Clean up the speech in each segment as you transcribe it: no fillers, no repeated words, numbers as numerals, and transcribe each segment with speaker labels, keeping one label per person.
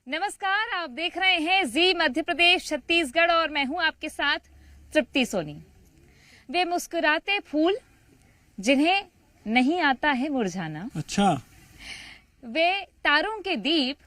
Speaker 1: नमस्कार, आप देख रहे हैं जी मध्य प्रदेश छत्तीसगढ़ और मैं हूं आपके साथ तृप्ति सोनी। वे मुस्कुराते फूल जिन्हें नहीं आता है मुरझाना।
Speaker 2: अच्छा।
Speaker 1: वे तारों के दीप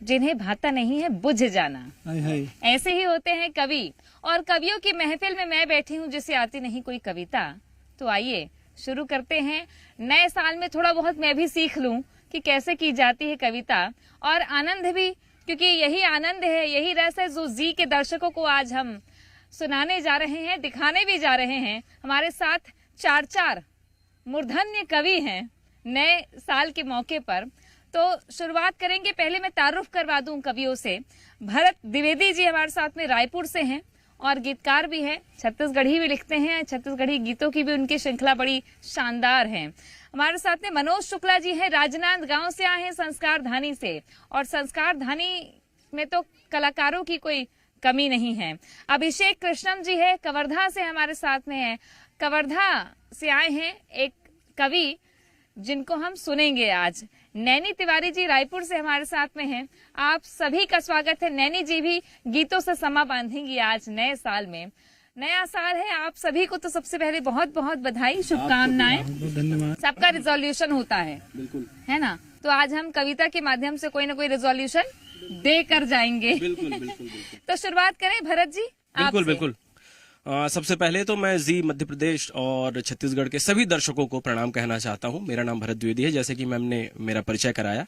Speaker 1: जिन्हें भाता नहीं है बुझ जाना।
Speaker 2: हाय हाय।
Speaker 1: ऐसे ही होते हैं कवि, और कवियों की महफिल में मैं बैठी हूं जिसे आती नहीं कोई कविता। तो आइए शुरू करते हैं। नए साल में थोड़ा बहुत मैं भी सीख लूं कि कैसे की जाती है कविता, और आनंद भी, क्योंकि यही आनंद है, यही रस है जो जी के दर्शकों को आज हम सुनाने जा रहे हैं, दिखाने भी जा रहे हैं। हमारे साथ चार मूर्धन्य कवि हैं नए साल के मौके पर। तो शुरुआत करेंगे, पहले मैं तारुफ करवा दूं कवियों से। भरत द्विवेदी जी हमारे साथ में रायपुर से हैं और गीतकार भी हैं, छत्तीसगढ़ी भी लिखते हैं, छत्तीसगढ़ी गीतों की भी उनकी श्रृंखला बड़ी शानदार है। हमारे साथ में मनोज शुक्ला जी हैं, राजनांदगांव से आए हैं, संस्कार धानी से, और संस्कार धानी में तो कलाकारों की कोई कमी नहीं है। अभिषेक कृष्णम जी है, कवर्धा से हमारे साथ में है। कवर्धा से आए हैं एक कवि जिनको हम सुनेंगे आज। नैनी तिवारी जी रायपुर से हमारे साथ में हैं। आप सभी का स्वागत है। नैनी जी भी गीतों से समा बांधेंगी आज नए साल में। नया साल है, आप सभी को तो सबसे पहले बहुत बहुत बधाई, शुभकामनाएं।
Speaker 2: धन्यवाद।
Speaker 1: सबका रिजोल्यूशन होता है,
Speaker 2: बिल्कुल
Speaker 1: है ना? तो आज हम कविता के माध्यम से कोई ना कोई रिजोल्यूशन दे कर जाएंगे।
Speaker 2: बिल्कुल बिल्कुल।
Speaker 1: तो शुरुआत करें भरत जी
Speaker 3: बिल्कुल
Speaker 1: आपसे।
Speaker 3: बिल्कुल। सबसे पहले तो मैं जी मध्य प्रदेश और छत्तीसगढ़ के सभी दर्शकों को प्रणाम कहना चाहता हूं। मेरा नाम भरत द्विवेदी है, जैसे कि मैम ने मेरा परिचय कराया।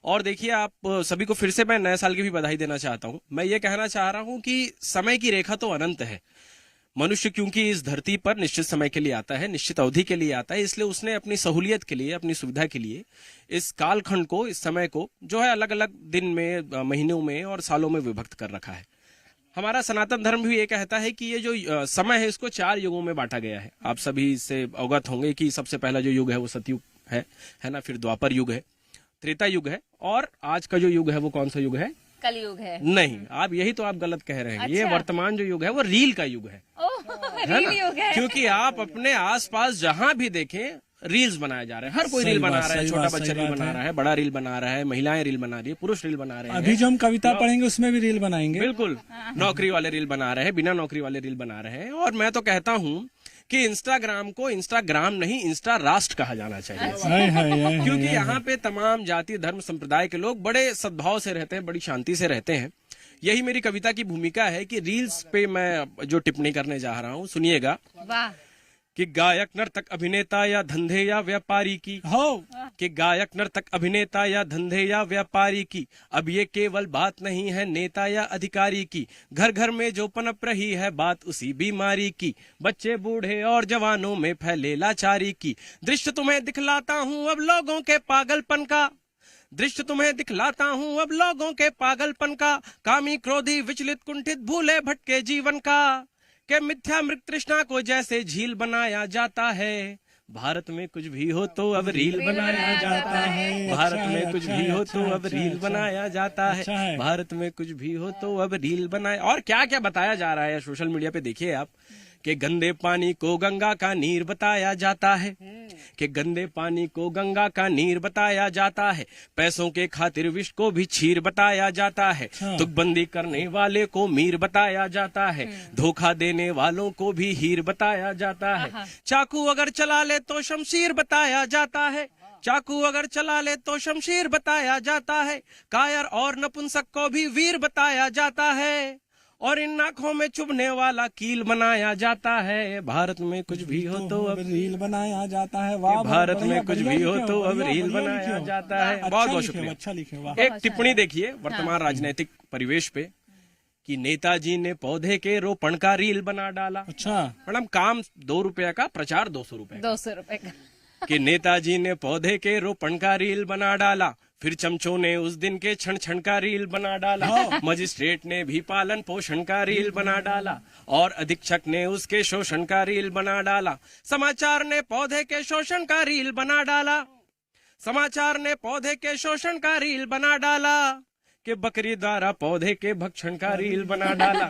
Speaker 3: और देखिए, आप सभी को फिर से मैं नए साल की भी बधाई देना चाहता हूं। मैं ये कहना चाह रहा हूं कि समय की रेखा तो अनंत है। मनुष्य क्योंकि इस धरती पर निश्चित समय के लिए आता है, निश्चित अवधि के लिए आता है, इसलिए उसने अपनी सहूलियत के लिए, अपनी सुविधा के लिए इस कालखंड को, इस समय को जो है अलग अलग दिन में, महीनों में और सालों में विभक्त कर रखा है। हमारा सनातन धर्म भी ये कहता है कि ये जो समय है इसको 4 युगों में बांटा गया है। आप सभी इससे अवगत होंगे कि सबसे पहला जो युग है वो सतयुग है ना, फिर द्वापर युग है, त्रेता युग है, और आज का जो युग है वो कौन सा युग है?
Speaker 1: कलयुग है।
Speaker 3: नहीं, आप यही तो आप गलत कह रहे हैं। ये
Speaker 1: अच्छा।
Speaker 3: वर्तमान जो युग है वो रील का युग है,
Speaker 1: रील युग है।
Speaker 3: क्योंकि आप अपने आसपास जहां भी देखें रील्स बनाए जा रहे हैं। हर कोई रील बना रहा है, छोटा बच्चा रील बना रहा है, बड़ा रील बना रहा है, महिलाएं रील बना रही है, पुरुष रील बना रहे हैं।
Speaker 2: अभी जो हम कविता पढ़ेंगे उसमें भी रील बनाएंगे।
Speaker 3: बिल्कुल, नौकरी वाले रील बना रहे हैं, बिना नौकरी वाले रील बना रहे हैं। और मैं तो कहता हूँ कि इंस्टाग्राम को इंस्टाग्राम नहीं, इंस्टा राष्ट्र कहा जाना चाहिए।
Speaker 2: हाय हाय हाय।
Speaker 3: क्योंकि यहाँ पे तमाम जाति धर्म संप्रदाय के लोग बड़े सद्भाव से रहते हैं, बड़ी शांति से रहते हैं। यही मेरी कविता की भूमिका है कि रील्स पे मैं जो टिप्पणी करने जा रहा हूँ, सुनिएगा।
Speaker 1: वाह।
Speaker 3: कि गायक नर्तक अभिनेता या धंधे या व्यापारी की
Speaker 2: हो,
Speaker 3: कि गायक नर्तक अभिनेता या धंधे या व्यापारी की, अब ये केवल बात नहीं है नेता या अधिकारी की। घर घर में जो पनप रही है बात उसी बीमारी की, बच्चे बूढ़े और जवानों में फैले लाचारी की। दृश्य तुम्हें दिखलाता हूँ अब लोगों के पागलपन का, दृश्य तुम्हें दिखलाता हूँ अब लोगों के पागलपन का। कामी क्रोधी विचलित कुंठित भूले भटके जीवन का, के मिथ्या मृग तृष्णा को जैसे झील बनाया जाता है। भारत में कुछ भी हो तो अब रील बनाया जाता है। भारत में कुछ भी हो तो अब रील बनाया जाता है। भारत में कुछ भी हो तो अब रील बनाया। और क्या क्या बताया जा रहा है सोशल मीडिया पे, देखिए आप, कि गंदे पानी को गंगा का नीर बताया जाता है, कि गंदे पानी को गंगा का नीर बताया जाता है। पैसों के खातिर विष को भी क्षीर बताया जाता है। तुकबंदी करने वाले को मीर बताया जाता है, धोखा देने वालों को भी हीर बताया जाता है। चाकू अगर चला ले तो शमशीर बताया जाता है, चाकू अगर चला ले तो शमशीर बताया जाता है। कायर और नपुंसक को भी वीर बताया जाता है, और इन आंखों में चुभने वाला कील बनाया जाता है। भारत में कुछ भी हो तो अब
Speaker 2: रील बनाया जाता है। वाह,
Speaker 3: भारत में कुछ भी हो तो अब रील बनाया जाता है। बहुत बहुत शुक्रिया।
Speaker 2: अच्छा लिखे। वाह।
Speaker 3: एक टिप्पणी देखिए वर्तमान राजनीतिक परिवेश पे, कि नेताजी ने पौधे के रोपण का रील बना डाला।
Speaker 2: अच्छा।
Speaker 3: मैडम, काम 2 रुपया का, प्रचार 200 रुपए।
Speaker 1: 200 रुपए का।
Speaker 3: कि नेताजी ने पौधे के रोपण का रील बना डाला, फिर चमचों ने उस दिन के क्षण क्षण का रील बना डाला। मजिस्ट्रेट ने भी पालन पोषण का रील बना डाला, और अधीक्षक ने उसके शोषण का रील बना डाला। समाचार ने पौधे के शोषण का रील बना डाला, समाचार ने पौधे के शोषण का रील बना डाला। कि बकरी द्वारा पौधे के भक्षण का रील बना डाला।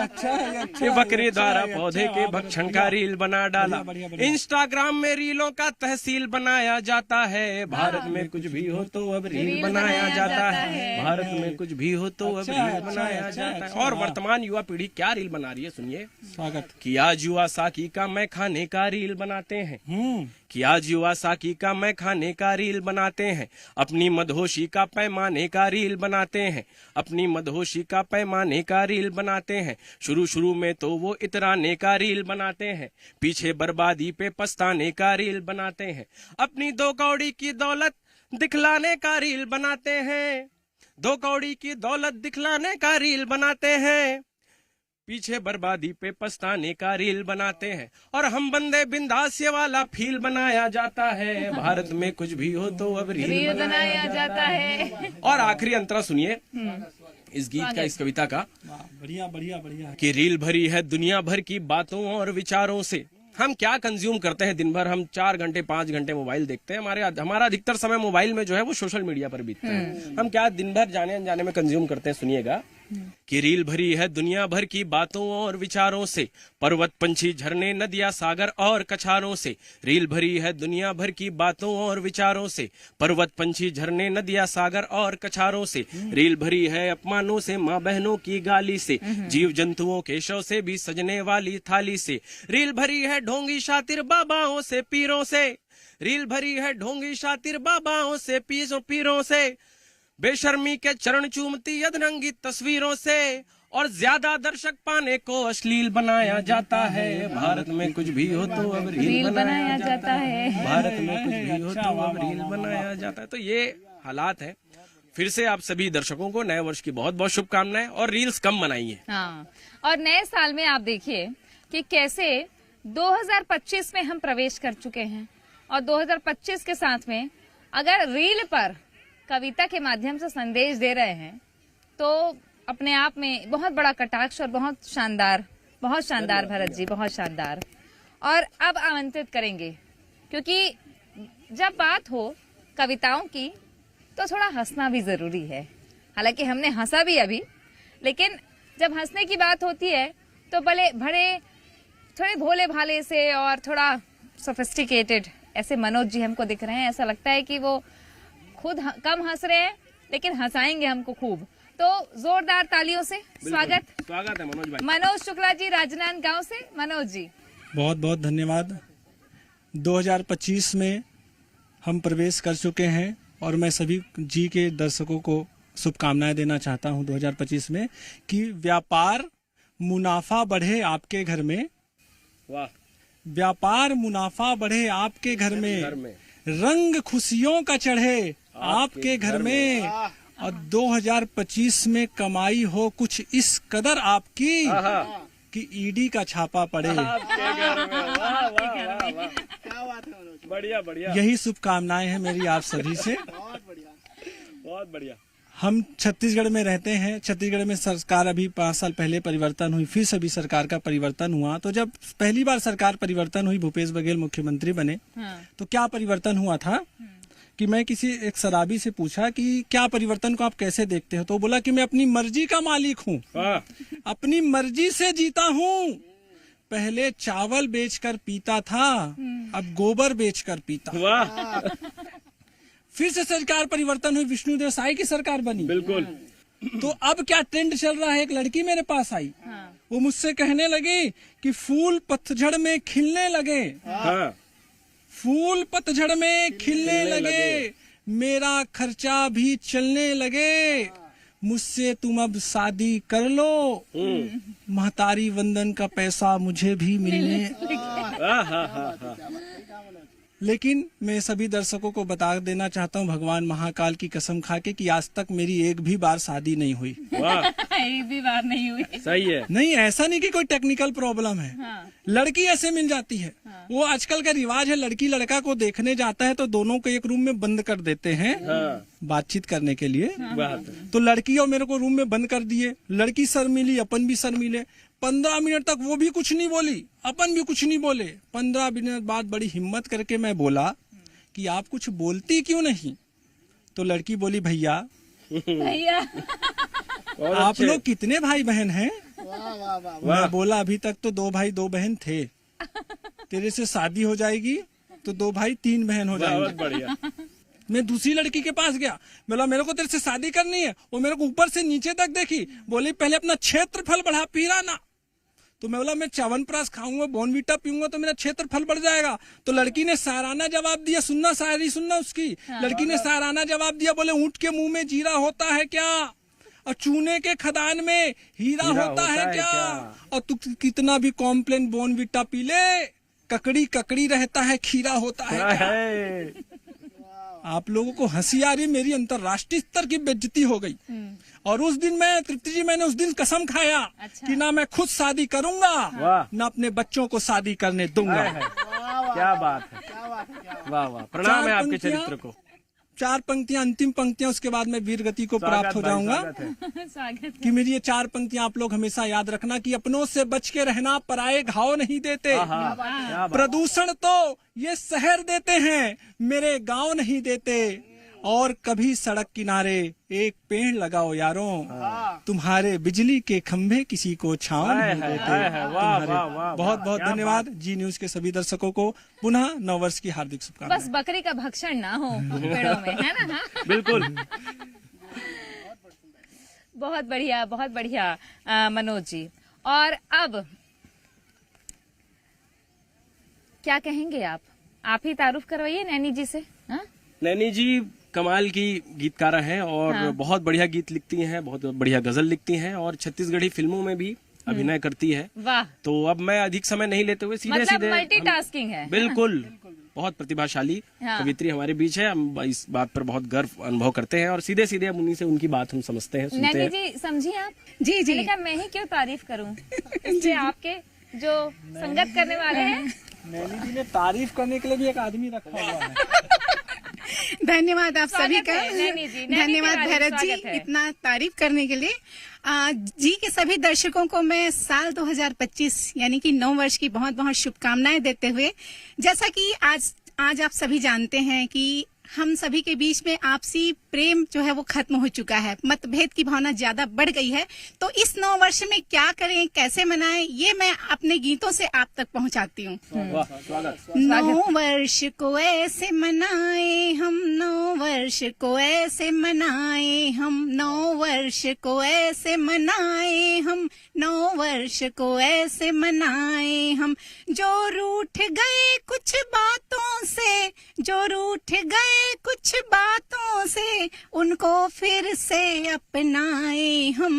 Speaker 2: अच्छा है, अच्छा
Speaker 3: कि
Speaker 2: है,
Speaker 3: बकरी
Speaker 2: अच्छा
Speaker 3: द्वारा
Speaker 2: है,
Speaker 3: पौधे
Speaker 2: अच्छा,
Speaker 3: के
Speaker 2: हाँ,
Speaker 3: भक्षण
Speaker 2: बढ़िया,
Speaker 3: का रील बना डाला।
Speaker 2: बढ़िया, बढ़िया।
Speaker 3: इंस्टाग्राम में रीलों का तहसील बनाया जाता है। भारत में कुछ भी हो तो अब रील बनाया जाता है। भारत में कुछ भी हो तो अब
Speaker 2: अच्छा है,
Speaker 3: रील
Speaker 2: अच्छा
Speaker 3: बनाया
Speaker 2: है, अच्छा है,
Speaker 3: जाता है।
Speaker 2: अच्छा,
Speaker 3: और
Speaker 2: हाँ।
Speaker 3: वर्तमान युवा पीढ़ी क्या रील बना रही है, सुनिए।
Speaker 2: स्वागत।
Speaker 3: कि आज युवा साकी का मैं खाने का रील बनाते हैं। कि आज युवा साकी का मैं खाने का रील बनाते हैं। अपनी मदहोशी का पैमाने का रील बनाते हैं। अपनी मदहोशी का पैमाने का रील बनाते हैं। शुरू शुरू में तो वो इतराने का रील बनाते हैं। पीछे बर्बादी पे पछताने का रील बनाते हैं। अपनी 2 कौड़ी की दौलत दिखलाने का रील बनाते हैं। 2 कौड़ी की दौलत दिखलाने का रील बनाते हैं। पीछे बर्बादी पे पछताने का रील बनाते हैं। और हम बंदे बिंदास ये वाला फील बनाया जाता है। भारत में कुछ भी हो तो अब रील
Speaker 1: बनाया जाता है।
Speaker 3: और आखिरी अंतरा सुनिए इस गीत का, इस कविता का।
Speaker 2: वाह, बढ़िया बढ़िया बढ़िया।
Speaker 3: कि रील भरी है दुनिया भर की बातों और विचारों से। हम क्या कंज्यूम करते हैं दिन भर? हम 4 घंटे 5 घंटे मोबाइल देखते हैं। हमारा अधिकतर समय मोबाइल में जो है वो सोशल मीडिया पर बीतता है। हम क्या दिन भर जाने अनजाने में कंज्यूम करते हैं, सुनिएगा। कि रील भरी है दुनिया भर की बातों और विचारों से। पर्वत पंछी झरने नदियां सागर और कछारों से। रील भरी है दुनिया भर की बातों और विचारों से। पर्वत पंछी झरने नदियां सागर और कछारों से। रील भरी है अपमानों से, माँ बहनों की गाली से। जीव जंतुओं के शव से भी सजने वाली थाली से। रील भरी है ढोंगी शातिर बाबाओं से, पीरों से। रील भरी है ढोंगी शातिर बाबाओं से, पीरों से। बेशर्मी के चरण चूमती अधरंगी तस्वीरों से। और ज्यादा दर्शक पाने को अश्लील बनाया जाता है। भारत में कुछ भी हो तो अब रील बनाया जाता है। भारत में कुछ भी हो तो अब रील बनाया जाता है। तो ये हालात है। फिर से आप सभी दर्शकों को नए वर्ष की बहुत बहुत शुभकामनाएं और रील्स कम बनाइए।
Speaker 1: हाँ, और नए साल में आप देखिए कि कैसे 2025 में हम प्रवेश कर चुके हैं। और 2025 के साथ में अगर रील पर कविता के माध्यम से संदेश दे रहे हैं तो अपने आप में बहुत बड़ा कटाक्ष और बहुत शानदार भरत जी, बहुत शानदार। और अब आमंत्रित करेंगे, क्योंकि जब बात हो कविताओं की तो थोड़ा हंसना भी जरूरी है। हालांकि हमने हंसा भी अभी, लेकिन जब हंसने की बात होती है तो भले बड़े थोड़े भोले भाले से और थोड़ा सोफिस्टिकेटेड ऐसे मनोज जी हमको दिख रहे हैं। ऐसा लगता है कि वो खुद कम हंस रहे हैं लेकिन हंसाएंगे हमको खूब। तो जोरदार तालियों से स्वागत
Speaker 3: है मनोज भाई।
Speaker 1: मनोज शुक्ला जी, राजनांदगांव से। मनोज जी
Speaker 2: बहुत बहुत धन्यवाद। 2025 में हम प्रवेश कर चुके हैं और मैं सभी जी के दर्शकों को शुभकामनाएं देना चाहता हूं 2025 में कि व्यापार मुनाफा बढ़े आपके घर में।
Speaker 3: वाह।
Speaker 2: व्यापार मुनाफा बढ़े आपके घर में। रंग खुशियों का चढ़े आपके घर में। और 2025 में कमाई हो कुछ इस कदर आपकी कि ईडी का छापा पड़े।
Speaker 3: बढ़िया बढ़िया।
Speaker 2: यही शुभकामनाएं हैं मेरी आप सभी से।
Speaker 3: बहुत बढ़िया।
Speaker 2: हम छत्तीसगढ़ में रहते हैं। छत्तीसगढ़ में सरकार अभी 5 साल पहले परिवर्तन हुई, फिर सभी सरकार का परिवर्तन हुआ। तो जब पहली बार सरकार परिवर्तन हुई, भूपेश बघेल मुख्यमंत्री बने, तो क्या परिवर्तन हुआ था कि मैं किसी एक शराबी से पूछा कि क्या परिवर्तन को आप कैसे देखते हो, तो बोला कि मैं अपनी मर्जी का मालिक हूँ, अपनी मर्जी से जीता हूँ। पहले चावल बेचकर पीता था, अब गोबर बेचकर पीता।
Speaker 3: वाह।
Speaker 2: फिर से सरकार परिवर्तन हुई, विष्णुदेव साय की सरकार बनी।
Speaker 3: बिल्कुल।
Speaker 2: तो अब क्या ट्रेंड चल रहा है, एक लड़की मेरे पास आई, वो मुझसे कहने लगी कि फूल पतझड़ में खिलने लगे। फूल पतझड़ में खिलने लगे, मेरा खर्चा भी चलने लगे, मुझसे तुम अब शादी कर लो, महतारी वंदन का पैसा मुझे भी मिलने। लेकिन मैं सभी दर्शकों को बता देना चाहता हूँ, भगवान महाकाल की कसम खा के कि आज तक मेरी एक भी बार शादी नहीं हुई।
Speaker 1: एक भी बार नहीं हुई।
Speaker 3: सही है।
Speaker 2: नहीं, ऐसा नहीं कि कोई टेक्निकल प्रॉब्लम है। लड़की ऐसे मिल जाती है। वो आजकल का रिवाज है, लड़की लड़का को देखने जाता है तो दोनों को एक रूम में बंद कर देते हैं बातचीत करने के लिए। तो लड़की और मेरे को रूम में बंद कर दिए। लड़की सर मिली, अपन भी सर मिले। 15 मिनट तक वो भी कुछ नहीं बोली, अपन भी कुछ नहीं बोले। 15 मिनट बाद बड़ी हिम्मत करके मैं बोला कि आप कुछ बोलती क्यों नहीं? तो लड़की बोली, भैया
Speaker 1: भैया
Speaker 2: आप लोग कितने भाई बहन हैं? मैं बोला अभी तक तो 2 भाई 2 बहन थे, तेरे से शादी हो जाएगी तो 2 भाई 3 बहन हो जाएंगे।
Speaker 3: बहुत बढ़िया।
Speaker 2: मैं दूसरी लड़की के पास गया, बोला मेरे को तेरे से शादी करनी है। वो मेरे को ऊपर से नीचे तक देखी, बोली पहले अपना क्षेत्रफल बढ़ा, पीरा ना। तो मैं बोला मैं च्यवनप्राश खाऊंगा, बॉर्नवीटा पीऊंगा तो मेरा क्षेत्रफल बढ़ जाएगा। तो लड़की ने साराना जवाब दिया, सुनना शायरी सुनना उसकी। लड़की ने साराना जवाब दिया, बोले ऊंट के मुंह में जीरा होता है क्या, और चूने के खदान में हीरा होता है क्या? और तू कितना भी कॉम्प्लेन बॉर्नवीटा पी ले, ककड़ी ककड़ी रहता है, खीरा होता है क्या? आप लोगों को हंसी आ रही, मेरी अंतरराष्ट्रीय स्तर की बेइज्जती हो गई। और उस दिन मैं तृप्ति जी, मैंने उस दिन कसम खाया कि ना मैं खुद शादी करूंगा, ना अपने बच्चों को शादी करने दूंगा।
Speaker 3: क्या बात है, वाह वाह, प्रणाम है आपके चरित्र को।
Speaker 2: 4 पंक्तियां, अंतिम पंक्तियां, उसके बाद मैं वीर गति को प्राप्त हो जाऊंगा।
Speaker 1: स्वागत
Speaker 2: कि मेरी ये 4 पंक्तियां आप लोग हमेशा याद रखना कि अपनों से बच के रहना, पराये घाव नहीं देते। प्रदूषण तो ये शहर देते हैं, मेरे गांव नहीं देते। और कभी सड़क किनारे एक पेड़ लगाओ यारों, तुम्हारे बिजली के खंभे किसी को छांव नहीं देते। बहुत बहुत धन्यवाद जी न्यूज के सभी दर्शकों को, पुनः नववर्ष की हार्दिक शुभकामनाएं।
Speaker 1: बस बकरी का भक्षण ना हो पेड़ों में, है ना?
Speaker 3: बिल्कुल।
Speaker 1: बहुत बढ़िया, बहुत बढ़िया मनोज जी। और अब क्या कहेंगे आप ही तारुफ करवाइए नैनी जी से। हाँ?
Speaker 3: नैनी जी कमाल की गीतकारा हैं और बहुत बढ़िया गीत लिखती हैं, बहुत बढ़िया गजल लिखती हैं और छत्तीसगढ़ी फिल्मों में भी अभिनय करती है।
Speaker 1: वाह।
Speaker 3: तो अब मैं अधिक समय नहीं लेते हुए सीधे
Speaker 1: मतलब
Speaker 3: सीधे
Speaker 1: मल्टीटास्किंग है।
Speaker 3: बिल्कुल, बहुत प्रतिभाशाली कवित्री हमारे बीच है। हम इस बात पर बहुत गर्व अनुभव करते हैं और सीधे सीधे अब उन्हीं से उनकी बात हम समझते हैं, सुनते
Speaker 1: नैनी
Speaker 3: हैं।
Speaker 1: जी समझिए आप?
Speaker 4: जी जी।
Speaker 1: मैंने कहा मैं ही क्यों तारीफ करूं, इससे आपके जो संगत करने वाले हैं।
Speaker 2: नैनी जी ने तारीफ करने के लिए भी एक आदमी रखा हुआ है।
Speaker 4: धन्यवाद आप सभी का।
Speaker 1: नैनी जी, नैनी
Speaker 4: धन्यवाद
Speaker 1: तिवारी,
Speaker 4: भरत जी,
Speaker 1: स्वागत है।
Speaker 4: इतना तारीफ करने के लिए। जी के सभी दर्शकों को मैं साल 2025 यानी कि 9 वर्ष की बहुत बहुत शुभकामनाएं देते हुए, जैसा कि आज आप सभी जानते हैं कि हम सभी के बीच में आपसी प्रेम जो है वो खत्म हो चुका है, मतभेद की भावना ज्यादा बढ़ गई है। तो इस 9 वर्ष में क्या करें, कैसे मनाएं, ये मैं अपने गीतों से आप तक पहुंचाती हूँ। 9 वर्ष को ऐसे मनाए हम, 9 वर्ष को ऐसे मनाए हम, 9 वर्ष को ऐसे मनाए हम, 9 वर्ष को ऐसे मनाए हम। जो रूठ गए कुछ बातों से, जो रूठ गए कुछ बातों से, उनको फिर से अपनाए हम।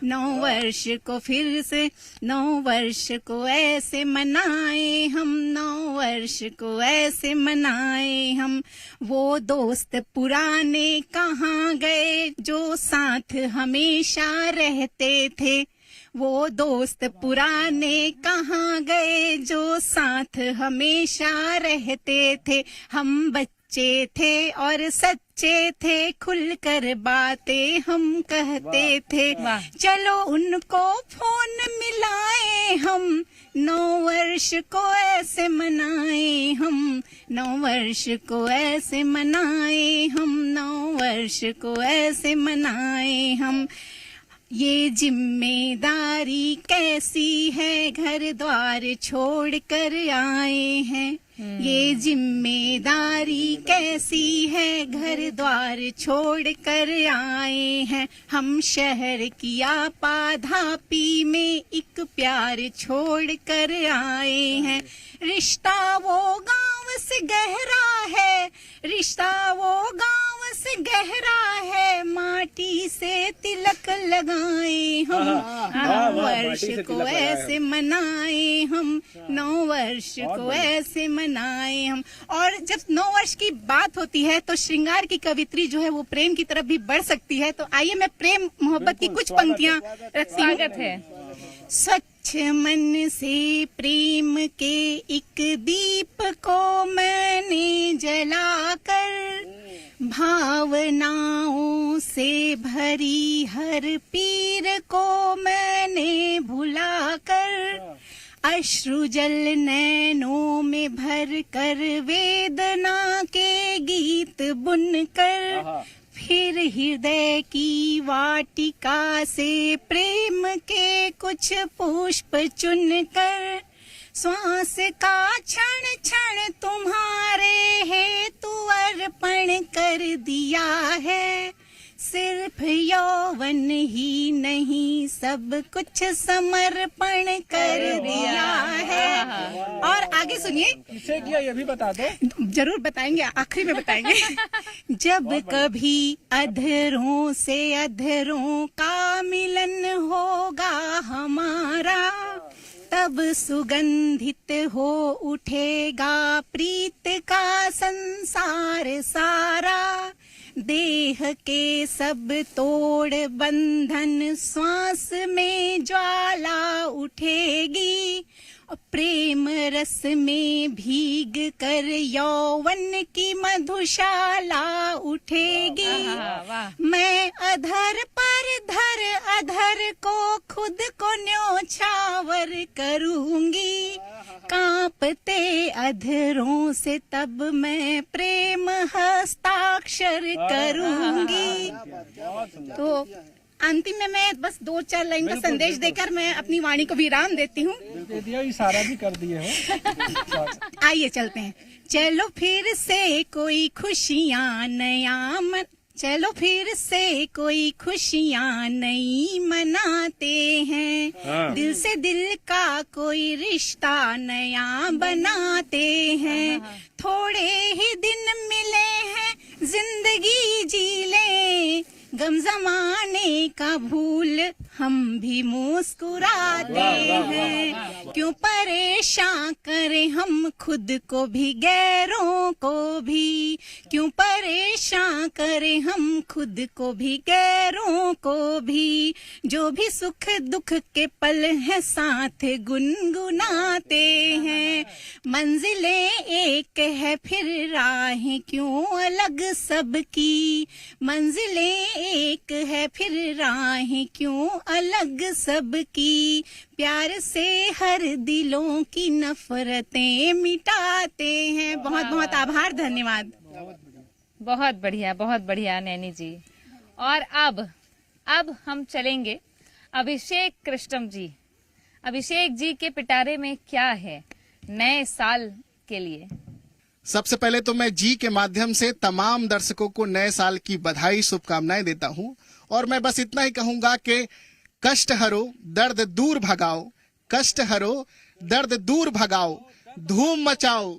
Speaker 4: 9 वर्ष को फिर से, 9 वर्ष को ऐसे मनाए हम, 9 वर्ष को ऐसे मनाए हम। वो दोस्त पुराने कहाँ गए जो साथ हमेशा रहते थे, वो दोस्त पुराने कहाँ गए जो साथ हमेशा रहते थे। हम बच्चे थे और सच्चे थे, खुलकर बातें हम कहते थे। चलो उनको फोन मिलाए हम, 9 वर्ष को ऐसे मनाए हम, 9 वर्ष को ऐसे मनाए हम, 9 वर्ष को ऐसे मनाए हम। ये जिम्मेदारी कैसी है, घर द्वार छोड़ कर आए हैं। ये जिम्मेदारी कैसी है, घर द्वार छोड़ कर आए हैं। हम शहर की आपाधापी में एक प्यार छोड़ कर आए हैं। रिश्ता वो गांव से गहरा है, रिश्ता वो गांव से गहरा है, माटी से तिलक लगाए हम। 9 वर्ष को ऐसे मनाए हम, 9 वर्ष को ऐसे मनाए हम। और जब 9 वर्ष की बात होती है तो श्रृंगार की कवित्री जो है वो प्रेम की तरफ भी बढ़ सकती है। तो आइए मैं प्रेम मोहब्बत की कुछ पंक्तियां रखती हूँ।
Speaker 1: स्वागत है।
Speaker 4: स्वच्छ मन से प्रेम के एक दीप को मैंने जलाकर, भावनाओं से भरी हर पीर को मैंने भुलाकर, अश्रु जल नैनों में भर कर वेदना के गीत बुनकर, फिर हृदय की वाटिका से प्रेम के कुछ पुष्प चुनकर श्वास का क्षण क्षण तुम्हारे हेतु अर्पण कर दिया है। सिर्फ यौवन ही नहीं सब कुछ समर्पण कर दिया है। और आगे सुनिए,
Speaker 2: किसे किया ये भी बता दो।
Speaker 4: जरूर बताएंगे, आखिरी में बताएंगे। जब कभी अधरों से अधरों का मिलन होगा हमारा, तब सुगंधित हो उठेगा प्रीत का संसार सारा। देह के सब तोड़ बंधन श्वास में ज्वाला उठेगी, प्रेम रस में भीग कर यौवन की मधुशाला उठेगी। मैं अधर पर धर अधर को खुद को न्योछावर करूंगी, कांपते अधरों से तब मैं प्रेम हस्ताक्षर करूंगी। तो अंतिम में मैं बस 2-4 लाइन का संदेश देकर मैं अपनी वाणी को विराम देती हूँ।
Speaker 2: दे दिया, इशारा भी कर दिए हो।
Speaker 4: आइए चलते हैं। चलो फिर से कोई खुशियाँ नया चलो फिर से कोई खुशियाँ नई मनाते हैं। दिल से दिल का कोई रिश्ता नया बनाते हैं। थोड़े ही दिन मिले हैं जिंदगी जी ले, गम जमाने का भूल हम भी मुस्कुराते हैं। क्यों परेशान करें हम खुद को भी गैरों को भी, क्यों परेशान करें हम खुद को भी गैरों को भी। जो भी सुख दुख के पल है साथ गुनगुनाते हैं। मंजिलें एक है फिर राहें क्यों अलग सबकी, मंजिलें एक है फिर राहें क्यों अलग सबकी। प्यार से हर दिलों की नफरतें मिटाते हैं। बहुत बहुत आभार, धन्यवाद।
Speaker 1: बहुत बढ़िया नैनी जी। और अब हम चलेंगे अभिषेक कृष्णम जी। अभिषेक जी के पिटारे में क्या है नए साल के लिए?
Speaker 5: सबसे पहले तो मैं जी के माध्यम से तमाम दर्शकों को नए साल की बधाई शुभकामनाएं देता हूं। और मैं बस इतना ही कहूंगा कि कष्ट हरो दर्द दूर भगाओ, कष्ट हरो दर्द दूर भगाओ, धूम मचाओ।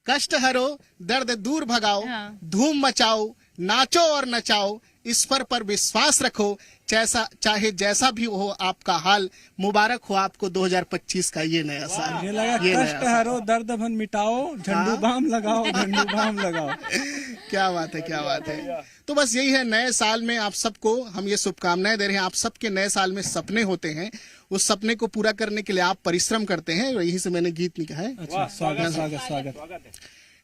Speaker 5: कष्ट हरो दर्द दूर भगाओ, धूम मचाओ, नाचो और नचाओ। ईश्वर पर विश्वास रखो, चाहे जैसा भी हो आपका हाल। मुबारक हो आपको 2025 का ये नया साल।
Speaker 2: ये लगा कष्ट हरो दर्द भन मिटाओ, झंडू बाम लगाओ, झंडू बाम लगाओ।
Speaker 5: क्या बात है, क्या बात है। तो बस यही है, नए साल में आप सबको हम ये शुभकामनाएं दे रहे हैं। आप सबके नए साल में सपने होते हैं, उस सपने को पूरा करने के लिए आप परिश्रम करते हैं। यही से मैंने गीत लिखा है।
Speaker 2: अच्छा, स्वागत स्वागत स्वागत।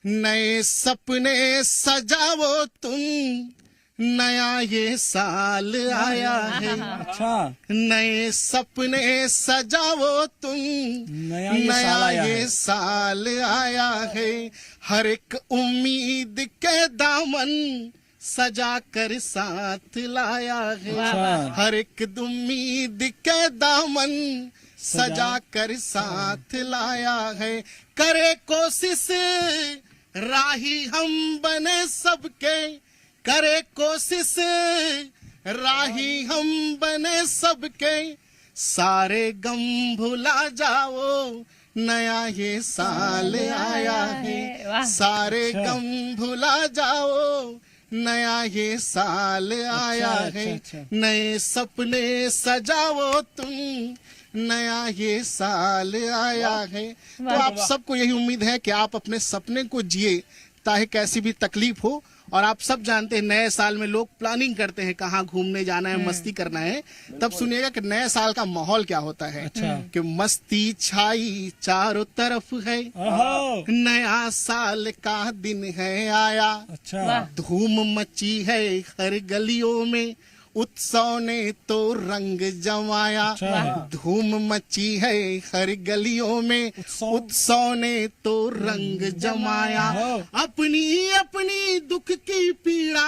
Speaker 5: नए सपने सजाओ तुम, नया ये साल आया है।
Speaker 2: अच्छा,
Speaker 5: नए सपने सजाओ तुम, नया ये साल आया है। हर एक उम्मीद के दामन सजा कर साथ लाया है। हर एक उम्मीद के दामन सजा कर साथ लाया है। करे कोशिश राही हम बने सबके, करे कोशिश राही हम बने सबके। सारे गम भुला जाओ, नया ये साल आया है। सारे गम भुला जाओ, नया ये साल आया है। नए सपने सजाओ तुम, नया ये साल आया है। तो आप सबको यही उम्मीद है कि आप अपने सपने को जिए, चाहे कैसी भी तकलीफ हो। और आप सब जानते हैं नए साल में लोग प्लानिंग करते हैं कहाँ घूमने जाना है, मस्ती करना है। तब सुनिएगा कि नए साल का माहौल क्या होता है।
Speaker 2: अच्छा।
Speaker 5: कि मस्ती छाई चारों तरफ है, नया साल का दिन है आया।
Speaker 2: अच्छा,
Speaker 5: धूम मची है हर गलियों में, उत्सव ने तो रंग जमाया। धूम मची है हर गलियों में, उत्सव ने तो रंग जमाया। अपनी अपनी दुख की पीड़ा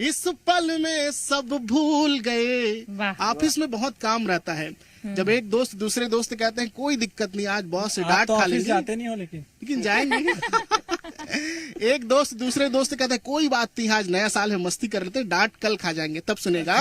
Speaker 5: इस पल में सब भूल गए।
Speaker 1: वाह।
Speaker 5: ऑफिस में बहुत काम रहता है, जब एक दोस्त दूसरे दोस्त कहते हैं कोई दिक्कत नहीं, आज बॉस से डांट
Speaker 2: तो
Speaker 5: खा
Speaker 2: ऑफिस
Speaker 5: लेंगे,
Speaker 2: जाते नहीं हो
Speaker 5: लेकिन जाएंगे। एक दोस्त दूसरे दोस्त कहता है कोई बात नहीं, आज नया साल है, मस्ती कर लेते हैं, डांट कल खा जाएंगे। तब सुनेगा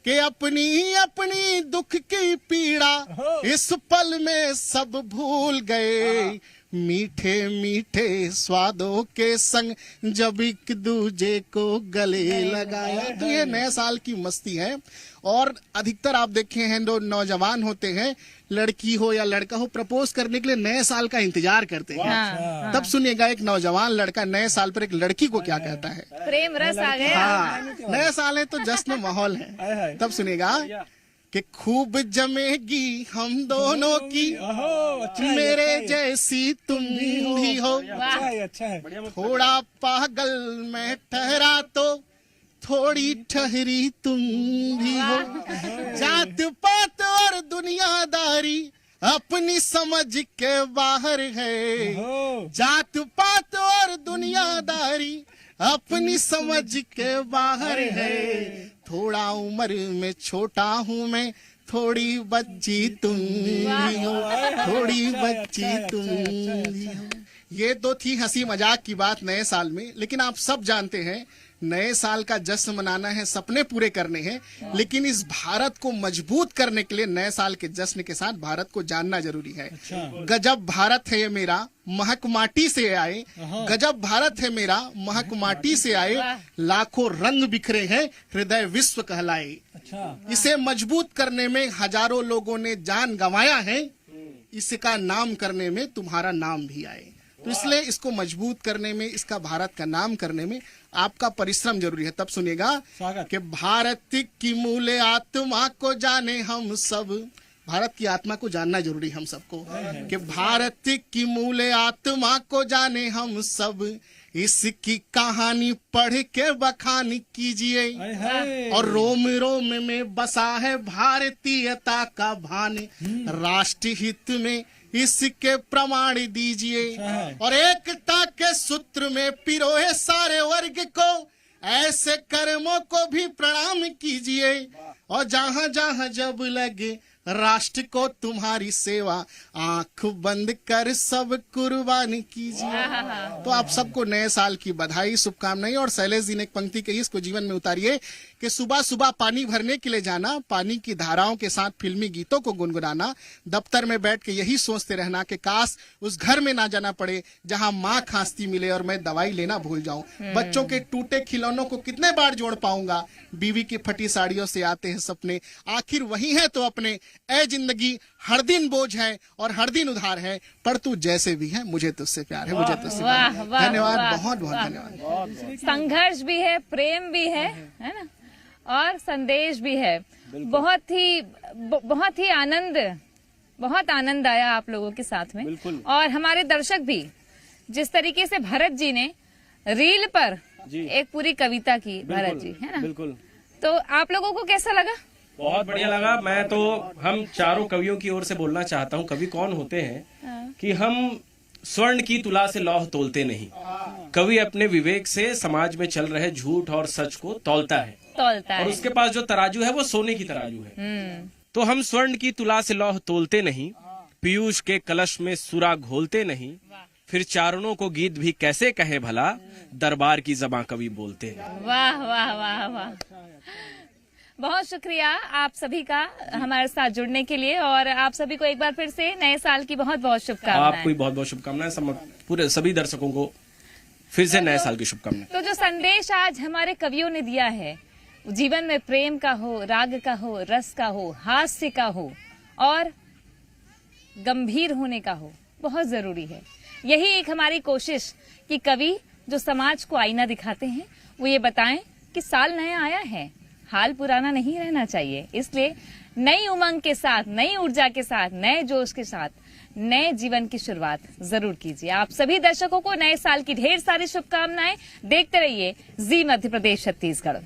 Speaker 5: कि अपनी अपनी दुख की पीड़ा इस पल में सब भूल गए, मीठे मीठे स्वादों के संग जब एक दूजे को गले लगाया। तो ये नए साल की मस्ती है। और अधिकतर आप देखे हैं जो नौजवान होते हैं, लड़की हो या लड़का हो, प्रपोज करने के लिए नए साल का इंतजार करते हैं।
Speaker 1: हाँ,
Speaker 5: तब सुनिएगा एक नौजवान लड़का नए साल पर एक लड़की को क्या कहता है।
Speaker 1: प्रेम रस आ गया।
Speaker 5: हाँ, नए साल है तो जश्न माहौल है। तब सुनेगा कि खूब जमेगी हम दोनों की, मेरे जैसी तुम भी हो,
Speaker 2: अच्छा है।
Speaker 5: थोड़ा पागल मैं ठहरा तो थोड़ी ठहरी तुम भी हो, जात पात और दुनियादारी अपनी समझ के बाहर है, जात पात और दुनियादारी अपनी समझ के बाहर है, थोड़ा उम्र में छोटा हूँ मैं, थोड़ी बच्ची तुम भी हो, थोड़ी बच्ची तुम भी हो। ये तो थी हंसी मजाक की बात नए साल में, लेकिन आप सब जानते हैं नए साल का जश्न मनाना है, सपने पूरे करने हैं, लेकिन इस भारत को मजबूत करने के लिए नए साल के जश्न के साथ भारत को जानना जरूरी है। गजब भारत है ये मेरा, महक माटी से आए, गजब भारत है मेरा, महक माटी से आए, लाखों रंग बिखरे हैं, हृदय विश्व कहलाए। इसे मजबूत करने में हजारों लोगों ने जान गंवाया है, इसका नाम करने में तुम्हारा नाम भी आए। तो इसलिए इसको मजबूत करने में, इसका भारत का नाम करने में आपका परिश्रम जरूरी है। तब सुनिएगा कि भारत की मूल आत्मा को जाने हम सब, भारत की आत्मा को जानना जरूरी हम सबको, कि भारत की मूल आत्मा को जाने हम सब, इसकी कहानी पढ़ के बखान कीजिए, और रोम रोम में बसा है भारतीयता का भान, राष्ट्र हित में इसके प्रमाण दीजिए, और एकता के सूत्र में पिरोए सारे वर्ग को, ऐसे कर्मों को भी प्रणाम कीजिए, और जहां जहां जब लगे राष्ट्र को तुम्हारी सेवा, आंख बंद कर सब कुर्बान कीजिए। तो आप सबको नए साल की बधाई, शुभकामनाएं। और शैलेश जी ने एक पंक्ति कही, इसको जीवन में उतारिए कि सुबह सुबह पानी भरने के लिए जाना, पानी की धाराओं के साथ फिल्मी गीतों को गुनगुनाना, दफ्तर में बैठ के यही सोचते रहना कि काश उस घर में ना जाना पड़े जहां माँ खांसती मिले और मैं दवाई लेना भूल जाऊं, बच्चों के टूटे खिलौनों को कितने बार जोड़ पाऊंगा, बीवी की फटी साड़ियों से आते हैं सपने, आखिर वही है तो अपने, ऐ जिंदगी हर दिन बोझ है और हर दिन उधार है, पर तू जैसे भी है मुझे तुझसे प्यार है, मुझे तुझसे प्यार है। धन्यवाद, बहुत बहुत धन्यवाद।
Speaker 1: संघर्ष भी है, प्रेम भी है ना, और संदेश भी है। बहुत ही बहुत आनंद आया आप लोगों के साथ में, और हमारे दर्शक भी, जिस तरीके से भरत जी ने रील पर एक पूरी कविता की, भरत जी है ना,
Speaker 3: बिल्कुल।
Speaker 1: तो आप लोगों को कैसा लगा?
Speaker 3: बहुत बढ़िया लगा। मैं तो हम चारों कवियों की ओर से बोलना चाहता हूँ, कवि कौन होते हैं कि हम स्वर्ण की तुला से लौह तोलते नहीं, कवि अपने विवेक से समाज में चल रहे झूठ और सच को तौलता है, और उसके पास जो तराजू है वो सोने की तराजू है। तो हम स्वर्ण की तुला से लौह तोलते नहीं, पीयूष के कलश में सुरा घोलते नहीं, फिर चारणों को गीत भी कैसे कहे भला, दरबार की ज़बां कवि बोलते हैं।
Speaker 1: वाह वाह वाह वाह, बहुत शुक्रिया आप सभी का हमारे साथ जुड़ने के लिए, और आप सभी को एक बार फिर से नए साल की बहुत बहुत शुभकामनाएं।
Speaker 3: आपको भी बहुत बहुत शुभकामनाएं, पूरे सभी दर्शकों को फिर से नए साल की शुभकामनाएं।
Speaker 1: तो जो संदेश आज हमारे कवियों ने दिया है, जीवन में प्रेम का हो, राग का हो, रस का हो, हास्य का हो, और गंभीर होने का हो, बहुत जरूरी है। यही एक हमारी कोशिश कि कवि जो समाज को आईना दिखाते हैं, वो ये बताएं कि साल नया आया है, हाल पुराना नहीं रहना चाहिए। इसलिए नई उमंग के साथ, नई ऊर्जा के साथ, नए जोश के साथ नए जीवन की शुरुआत जरूर कीजिए। आप सभी दर्शकों को नए साल की ढेर सारी शुभकामनाएं। देखते रहिए जी मध्य प्रदेश छत्तीसगढ़।